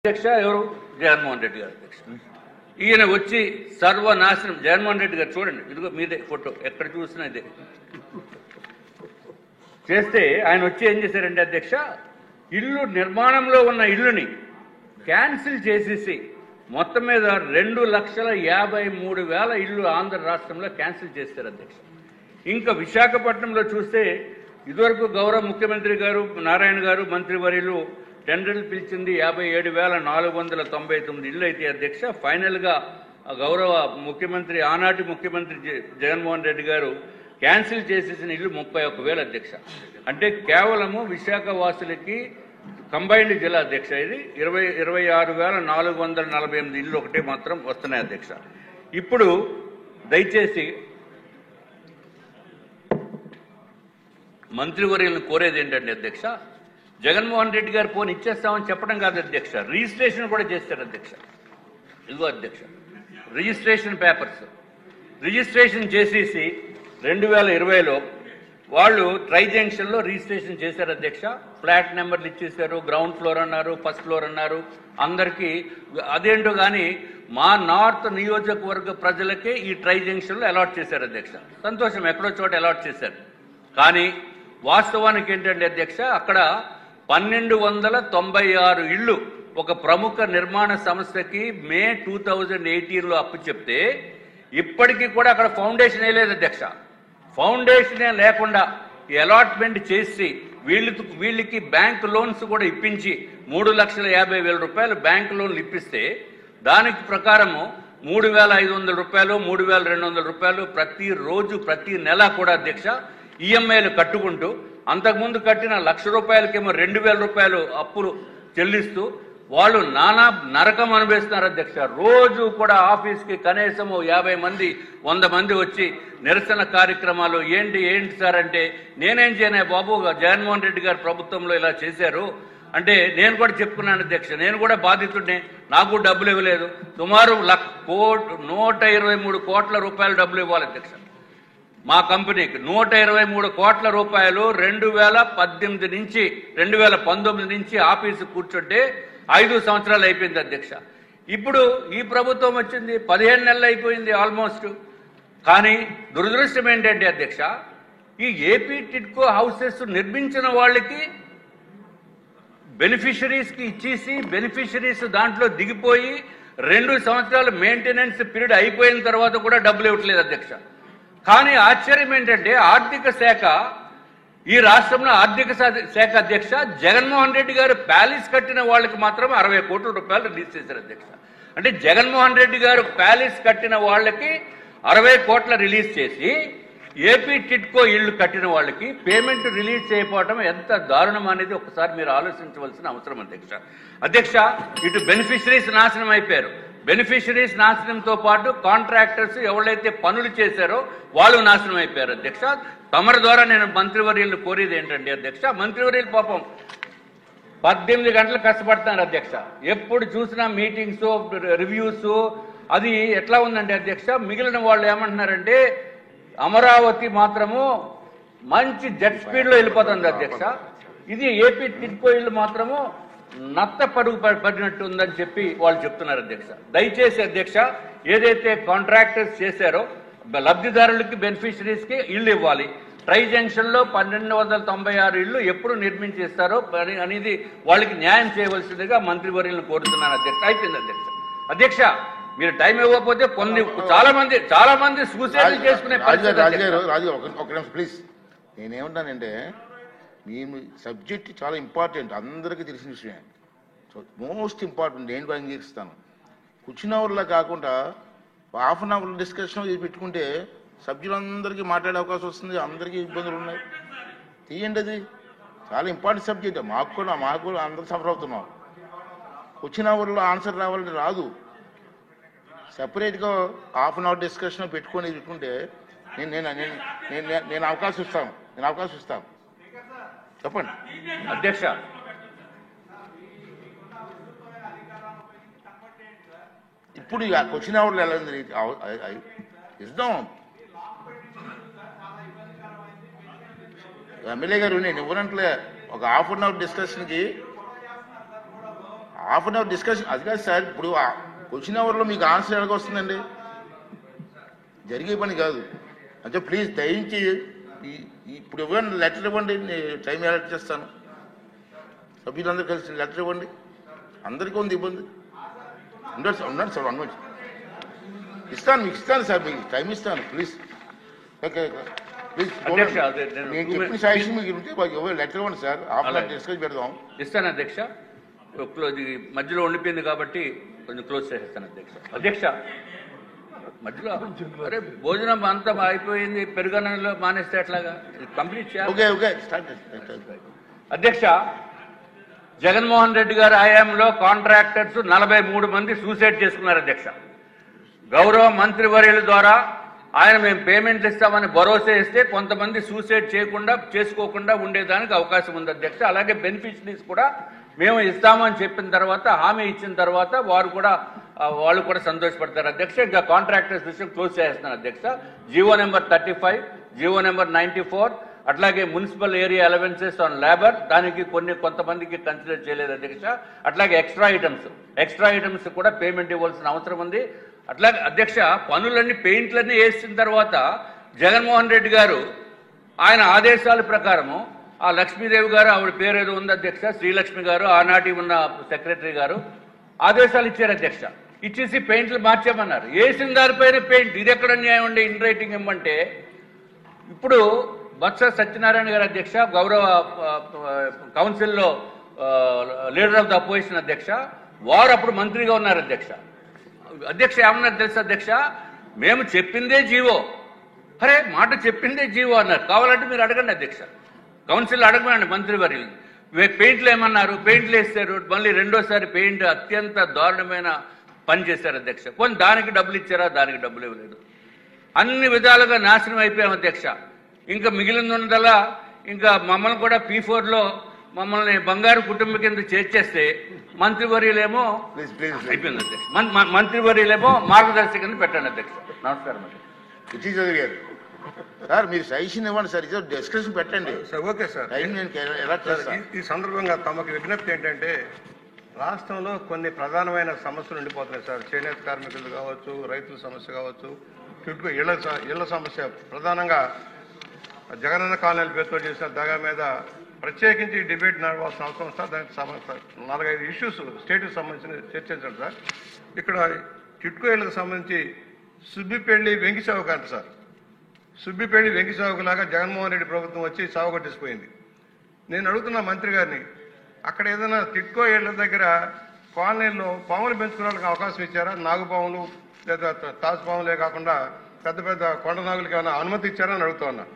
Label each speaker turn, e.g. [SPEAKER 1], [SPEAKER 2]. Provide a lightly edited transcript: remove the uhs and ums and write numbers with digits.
[SPEAKER 1] అధ్యక్ష ఎవరు జగన్మోహన్ రెడ్డి గారు అధ్యక్ష. ఈయన వచ్చి సర్వనాశనం. జగన్మోహన్ రెడ్డి గారు చూడండి, ఇదిగో మీదే ఫోటో, ఎక్కడ చూసినా ఇదే చేస్తే ఆయన వచ్చి ఏం చేశారంటే అధ్యక్ష, ఇల్లు నిర్మాణంలో ఉన్న ఇల్లుని క్యాన్సిల్ చేసేసి మొత్తం మీద 2,53,000 ఇల్లు ఆంధ్ర రాష్ట్రంలో క్యాన్సిల్ చేశారు అధ్యక్ష. ఇంకా విశాఖపట్నంలో చూస్తే ఇదివరకు గౌరవ ముఖ్యమంత్రి గారు నారాయణ గారు మంత్రివర్యులు టెండర్లు పిలిచింది 57,499 ఇళ్ళు అయితే అధ్యక్ష, ఫైనల్గా గౌరవ ముఖ్యమంత్రి ఆనాటి ముఖ్యమంత్రి జగన్మోహన్ రెడ్డి గారు క్యాన్సిల్ చేసేసిన ఇల్లు 31,000 అధ్యక్ష. అంటే కేవలము విశాఖ వాసులకి కంబైన్డ్ జిల్లా అధ్యక్ష ఇది 26,448 ఇళ్ళు ఒకటే మాత్రం వస్తున్నాయి అధ్యక్ష. ఇప్పుడు దయచేసి మంత్రివర్యులను కోరేది ఏంటంటే అధ్యక్ష, జగన్మోహన్ రెడ్డి గారు ఫోన్ ఇచ్చేస్తామని చెప్పడం కాదు అధ్యక్ష, రిజిస్ట్రేషన్ కూడా చేస్తారు అధ్యక్ష. ఇదిగో అధ్యక్ష రిజిస్ట్రేషన్ పేపర్స్ రిజిస్ట్రేషన్ చేసేసి 2020లో వాళ్ళు ట్రై జంక్షన్లో రిజిస్ట్రేషన్ చేశారు అధ్యక్ష. ఫ్లాట్ నెంబర్లు ఇచ్చేశారు, గ్రౌండ్ ఫ్లోర్ అన్నారు, ఫస్ట్ ఫ్లోర్ అన్నారు అందరికీ. అదేంటో కానీ మా నార్త్ నియోజకవర్గ ప్రజలకే ఈ ట్రై జంక్షన్లో అలాట్ చేశారు అధ్యక్ష. సంతోషం, ఎక్కడో చోట అలాట్ చేశారు. కానీ వాస్తవానికి ఏంటంటే అధ్యక్ష, అక్కడ 1,296 ఇళ్ళు ఒక ప్రముఖ నిర్మాణ సంస్థకి మే 2018లో అప్పు చెప్తే ఇప్పటికీ కూడా అక్కడ ఫౌండేషన్ వేయలేదు అధ్యక్ష. ఫౌండేషనే లేకుండా అలాట్మెంట్ చేసి వీళ్ళకి బ్యాంక్ లోన్స్ కూడా ఇప్పించి 3,50,000 రూపాయలు బ్యాంక్ లోన్లు ఇప్పిస్తే దానికి ప్రకారము 3,500 రూపాయలు 3,200 రూపాయలు ప్రతిరోజు ప్రతి నెల కూడా అధ్యక్ష ఈఎంఐలు కట్టుకుంటూ అంతకుముందు కట్టిన 1,00,000 రూపాయలకేమో 2,000 రూపాయలు అప్పులు చెల్లిస్తూ వాళ్ళు నానా నరకం అనుభవిస్తున్నారు అధ్యక్ష. రోజు కూడా ఆఫీస్కి కనీసం 50 మంది 100 మంది వచ్చి నిరసన కార్యక్రమాలు ఏంటి సార్ అంటే, నేనేం చేయను బాబు, జగన్మోహన్ రెడ్డి గారు ప్రభుత్వంలో ఇలా చేశారు అంటే నేను కూడా చెప్పుకున్నాను అధ్యక్ష, నేను కూడా బాధితుడిని, నాకు డబ్బులు ఇవ్వలేదు. సుమారు 123 కోట్ల రూపాయలు డబ్బులు ఇవ్వాలి అధ్యక్ష. మా కంపెనీకి 123 కోట్ల రూపాయలు 2018 నుంచి 2019 నుంచి ఆఫీసు కూర్చుంటే 5 సంవత్సరాలు అయిపోయింది అధ్యక్ష. ఇప్పుడు ఈ ప్రభుత్వం వచ్చింది 15 నెలలు అయిపోయింది ఆల్మోస్ట్. కానీ దురదృష్టం ఏంటంటే అధ్యక్ష, ఈ ఏపీ టిడ్కో హౌసెస్ నిర్మించిన వాళ్ళకి బెనిఫిషరీస్కి ఇచ్చేసి బెనిఫిషరీస్ దాంట్లో దిగిపోయి 2 సంవత్సరాలు మెయింటెనెన్స్ పీరియడ్ అయిపోయిన తర్వాత కూడా డబ్బులు ఇవ్వట్లేదు అధ్యక్ష. కానీ ఆశ్చర్యం ఏంటంటే ఆర్థిక శాఖ, ఈ రాష్ట్రంలో ఆర్థిక శాఖ అధ్యక్ష జగన్మోహన్ రెడ్డి గారు ప్యాలెస్ కట్టిన వాళ్ళకి మాత్రం 60 కోట్ల రూపాయలు రిలీజ్ చేశారు అధ్యక్ష. అంటే జగన్మోహన్ రెడ్డి గారు ప్యాలెస్ కట్టిన వాళ్ళకి 60 కోట్ల రిలీజ్ చేసి ఏపీ టిడ్కో ఇళ్లు కట్టిన వాళ్ళకి పేమెంట్ రిలీజ్ చేయకపోవడం ఎంత దారుణం అనేది ఒకసారి మీరు ఆలోచించవలసిన అవసరం అధ్యక్ష. ఇటు బెనిఫిషరీస్ నాశనం అయిపోయారు, బెనిఫిషరీస్ నాశనంతో పాటు కాంట్రాక్టర్స్ ఎవరైతే పనులు చేశారో వాళ్ళు నాశనం అయిపోయారు అధ్యక్ష. తమరి ద్వారా నేను మంత్రివర్యులను కోరేది ఏంటంటే అధ్యక్ష, మంత్రివర్యులు పాపం 18 గంటలు కష్టపడుతున్నారు అధ్యక్ష. ఎప్పుడు చూసినా మీటింగ్స్ రివ్యూస్, అది ఎట్లా ఉందంటే అధ్యక్ష, మిగిలిన వాళ్ళు ఏమంటున్నారంటే అమరావతి మాత్రము మంచి జెట్ స్పీడ్లో వెళ్ళిపోతుంది అధ్యక్ష, ఇది ఏపీ టిడ్కో ఇల్లు మాత్రము నత్త పడుగు పడినట్టు ఉందని చెప్పి వాళ్ళు చెప్తున్నారు అధ్యక్ష. దయచేసి అధ్యక్ష, ఏదైతే కాంట్రాక్టర్స్ చేశారో లబ్ధిదారులకి బెనిఫిషరీస్కి ఇళ్ళు ఇవ్వాలి. ట్రై జంక్షన్లో 1,296 ఇళ్ళు ఎప్పుడు నిర్మించేస్తారో అనేది వాళ్ళకి న్యాయం చేయవలసిందిగా మంత్రివర్యులను కోరుతున్నాను అధ్యక్ష. అయిపోయింది అధ్యక్ష. మీరు టైం ఇవ్వకపోతే చాలా మంది సూసైడ్ చేసుకునే
[SPEAKER 2] పరిస్థితి. ప్లీజ్, నేనేమంటానంటే మీ సబ్జెక్ట్ చాలా ఇంపార్టెంట్, అందరికీ తెలిసిన విషయమే. సో మోస్ట్ ఇంపార్టెంట్ నేను కూడా అంగీకరిస్తాను. కూర్చున్న అవర్లో కాకుండా ½ అన్ అవర్ డిస్కషన్ ఇది పెట్టుకుంటే సభ్యులందరికీ మాట్లాడే అవకాశం వస్తుంది, అందరికీ ఇబ్బందులు ఉన్నాయి. తీయండి, అది చాలా ఇంపార్టెంట్ సబ్జెక్ట్. మాకు కూడా అందరూ సఫర్ అవుతున్నాం. వచ్చిన అవర్లో ఆన్సర్ రావాలంటే రాదు. సెపరేట్గా ½ అన్ అవర్ డిస్కషన్ పెట్టుకుంటే నేను అవకాశం ఇస్తాను. చెప్పండి
[SPEAKER 1] అధ్యక్ష.
[SPEAKER 2] ఇప్పుడు క్వశ్చన్ అవర్లు ఎలా ఉంది ఇద్దాం. ఎమ్మెల్యే గారు నేను ఇవ్వనంటలే, ఒక ½ అన్ అవర్ డిస్కషన్కి హాఫ్ అన్ అవర్ డిస్కషన్ అది కాదు సార్. ఇప్పుడు క్వశ్చన్ అవర్లో మీకు ఆన్సర్ ఎలాగ వస్తుందండి? జరిగే పని కాదు. అంటే ప్లీజ్ దయించి ఇప్పుడు ఇవ్వండి, లెటర్ ఇవ్వండి, నేను టైం అలర్ట్ చేస్తాను. సభ్యులందరూ కలిసి లెటర్ ఇవ్వండి. అందరికీ ఉంది ఇబ్బంది. ఉన్నాడు సార్ 1 minute ఇస్తాను, మీకు ఇస్తాను సార్, మీకు టైం ఇస్తాను. Please okay please. నేను చెప్పిన సజెషన్ మీకు ఉంటే లెటర్ ఇవ్వండి సార్. ఆఫ్లైన్ డిస్కస్ పెడదాం.
[SPEAKER 1] ఇస్తాను అధ్యక్ష. మధ్యలో ఉండిపోయింది కాబట్టి కొంచెం క్లోజ్ చేసేస్తాను అధ్యక్ష. అధ్యక్ష మధ్యలో అరే భోజనం అంతా అయిపోయింది, పెరుగన్నంలో మానేస్తే ఎట్లాగా? కంప్లీట్ చేయాలి. అధ్యక్ష, జగన్మోహన్ రెడ్డి గారి హయాంలో కాంట్రాక్టర్స్ 43 మంది సూసైడ్ చేసుకున్నారు అధ్యక్ష. గౌరవ మంత్రివర్యుల ద్వారా ఆయన మేము పేమెంట్లు ఇస్తామని భరోసా ఇస్తే కొంతమంది సూసైడ్ చేసుకోకుండా ఉండేదానికి అవకాశం ఉంది అధ్యక్ష. అలాగే బెనిఫిషరీస్ కూడా మేము ఇస్తామని చెప్పిన తర్వాత, హామీ ఇచ్చిన తర్వాత వాళ్ళు కూడా సంతోషపడతారు అధ్యక్ష. ఇంకా కాంట్రాక్టర్స్ విషయం క్లోజ్ చేస్తున్నారు అధ్యక్ష. జీవో నెంబర్ 35, జీవో నెంబర్ 94, అట్లాగే municipal area allowances on labour, దానికి కొంతమందికి కన్సిడర్ చేయలేదు అధ్యక్ష. అట్లాగే ఎక్స్ట్రా ఐటమ్స్ కూడా పేమెంట్ ఇవ్వాల్సిన అవసరం ఉంది. అట్లాగే అధ్యక్ష, పనులన్నీ పెయింట్లన్నీ వేసిన తర్వాత జగన్మోహన్ రెడ్డి గారు ఆయన ఆదేశాల ప్రకారము ఆ లక్ష్మీదేవి గారు, ఆవిడ పేరు ఏదో ఉంది అధ్యక్ష, శ్రీలక్ష్మి గారు, ఆనాటి ఉన్న సెక్రటరీ గారు ఆదేశాలు ఇచ్చారు అధ్యక్ష. ఇచ్చేసి పెయింట్లు మార్చామన్నారు. వేసిన దానిపైన పెయింట్. ఇది ఎక్కడ న్యాయం అండి? ఇన్ రైటింగ్ ఇవ్వమంటే ఇప్పుడు బొత్స సత్యనారాయణ గారు అధ్యక్ష, గౌరవ కౌన్సిల్లో లీడర్ ఆఫ్ ద అపోజిషన్ అధ్యక్ష, వారు అప్పుడు మంత్రిగా ఉన్నారు అధ్యక్ష. అధ్యక్ష ఏమన్నారు తెలుసా అధ్యక్ష? మేము చెప్పిందే జీవో. అరే మాట చెప్పిందే జీవో అన్నారు. కావాలంటే మీరు అడగండి అధ్యక్ష, కౌన్సిల్ అడగండి మంత్రివర్యులు. పెయింట్లు ఏమన్నారు? పెయింట్లు వేస్తారు, మళ్ళీ రెండోసారి పెయింట్ అత్యంత దారుణమైన పని చేశారు అధ్యక్ష. కొన్ని దానికి డబ్బులు ఇచ్చారా? దానికి డబ్బులు ఇవ్వలేదు. అన్ని విధాలుగా నాశనం అయిపోయాం అధ్యక్ష. ఇంకా మిగిలిందల్లా ఇంకా మమ్మల్ని కూడా P4లో మమ్మల్ని బంగారు కుటుంబం కింద చేర్చేస్తే మంత్రివర్యులేమో అయిపోయింది అధ్యక్ష. మంత్రివర్యులేమో మార్గదర్శి కింద పెట్టండి అధ్యక్ష. నమస్కారం
[SPEAKER 2] అండి. సార్ మీరు సజెషన్ ఇవ్వండి సార్, ఇది డిస్కషన్ పెట్టండి
[SPEAKER 3] సార్. Okay sir. ఈ సందర్భంగా తమకు విజ్ఞప్తి ఏంటంటే, రాష్ట్రంలో కొన్ని ప్రధానమైన సమస్యలు ఉండిపోతున్నాయి సార్. చేనేత కార్మికులు కావచ్చు, రైతుల సమస్య కావచ్చు, చుట్టూ ఇళ్ల సమస్య, ప్రధానంగా జగనన్న కాలనీల పేరుతో చేసిన దగా మీద ప్రత్యేకించి డిబేట్ నడవాల్సిన అవసరం సార్. దానికి 4-5 ఇష్యూస్ స్టేట్కి సంబంధించిన చర్చించండి సార్. ఇక్కడ టిట్కో ఇళ్లకు సంబంధించి సుబ్బిపెళ్లి వెంకి చౌక అంట సార్. సుబ్బిపెళ్లి వెంకి చౌకలాగా జగన్మోహన్ రెడ్డి ప్రభుత్వం వచ్చి సాగుకొట్టేసిపోయింది. నేను అడుగుతున్నా మంత్రి గారిని, అక్కడ ఏదైనా టిట్కో ఇళ్ల దగ్గర కాలనీల్లో పాములు పెంచుకునే వాళ్ళకి అవకాశం ఇచ్చారా? నాగుపాములు లేదా తాజు పాములే కాకుండా పెద్ద పెద్ద కొండ నాగులకి ఏమైనా అనుమతి ఇచ్చారా అని అడుగుతా ఉన్నా.